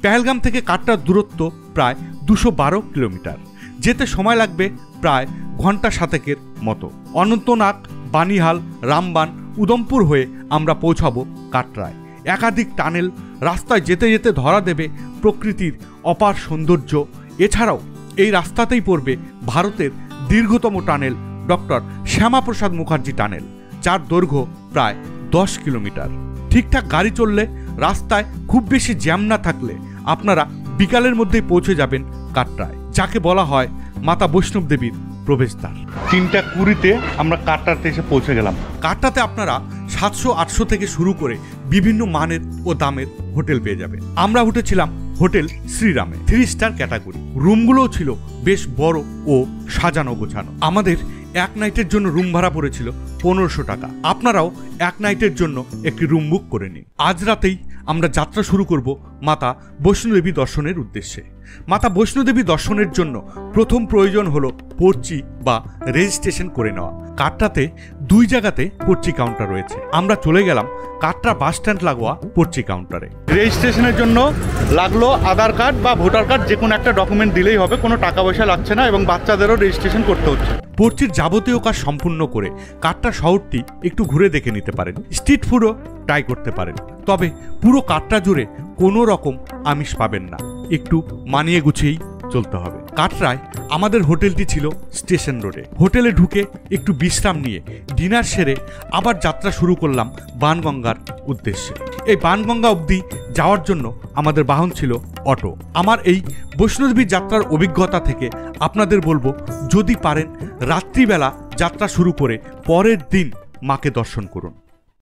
পেহেলগাম থেকে কাটরার দূরত্ব প্রায় 212 কিলোমিটার। যেতে সময় লাগবে প্রায় ঘন্টা 7 মতো। অনন্তনাগ, বানিহাল, রামবান, উদমপুর হয়ে আমরা পৌঁছাবো কাটরায়। একাধিক টানেল, রাস্তায় যেতে যেতে ধরা দেবে প্রকৃতির অপার সৌন্দর্য। এছাড়াও এই রাস্তাতেই পড়বে ভারতের দীর্ঘতম tunnel doctor Shyamaprasad Mukherjee tunnel, যার দৈর্ঘ্য প্রায় 10 কিলোমিটার। ঠিকঠাক গাড়ি চললে, রাস্তায় খুব বেশি জ্যাম না থাকলে আপনারা বিকালের মধ্যেই পৌঁছে যাবেন কাটরায়, যাকে বলা হয় মাতা বৈষ্ণব দেবীর প্রবেশদ্বার। 3:20-তে আমরা কাটরাতে এসে পৌঁছে গেলাম। কাটরাতে আপনারা 700-800 থেকে শুরু করে বিভিন্ন মানের ও দামের হোটেল পেয়ে যাবেন। আমরা উঠেছিলাম হোটেল শ্রীরামে, 3 স্টার ক্যাটাগরি। রুমগুলোও ছিল বেশ বড় ও সাজানো গোছানো। আমাদের এক নাইটের জন্য রুম ভাড়া পড়েছিল 1500 টাকা। আপনারাও এক নাইটের জন্য একটি রুম বুক করে নিন। আজ রাতেই আমরা যাত্রা শুরু করব মাতা বৈষ্ণোদেবী দর্শনের উদ্দেশ্যে। মাতা বৈষ্ণোদেবী দর্শনের জন্য প্রথম প্রয়োজন হলো পর্চি বা রেজিস্ট্রেশন করে নেওয়া। কাটরাতে 2 জায়গাতে পর্চি কাউন্টার রয়েছে। আমরা চলে গেলাম কাটরা বাস স্ট্যান্ড লাগোয়া পর্চি কাউন্টারে। রেজিস্ট্রেশনের জন্য লাগলো আধার কার্ড বা ভোটার কার্ড, যে কোনো একটা ডকুমেন্ট দিলেই হবে, কোনো টাকা পয়সা লাগছে না, এবং বাচ্চাদেরও রেজিস্ট্রেশন করতে হচ্ছে। পর্চির যাবতীয় কাজ সম্পূর্ণ করে কাটরা শহরটি একটু ঘুরে দেখে নিতে পারেন। স্ট্রিট ফুডও ট্রাই করতে পারেন। তবে পুরো কাটরা জুড়ে কোনো রকম আমিষ পাবেন না, একটু মানিয়ে গুছিয়েই চলতে হবে। কাটরায় আমাদের হোটেলটি ছিল স্টেশন রোডে। হোটেলে ঢুকে একটু বিশ্রাম নিয়ে ডিনার সেরে আবার যাত্রা শুরু করলাম বানগঙ্গার উদ্দেশ্যে। এই বানগঙ্গা অবধি যাওয়ার জন্য আমাদের বাহন ছিল অটো। আমার এই বৈষ্ণোদেবী যাত্রার অভিজ্ঞতা থেকে আপনাদের বলবো, যদি পারেন রাত্রিবেলা যাত্রা শুরু করে পরের দিন মাকে দর্শন করুন।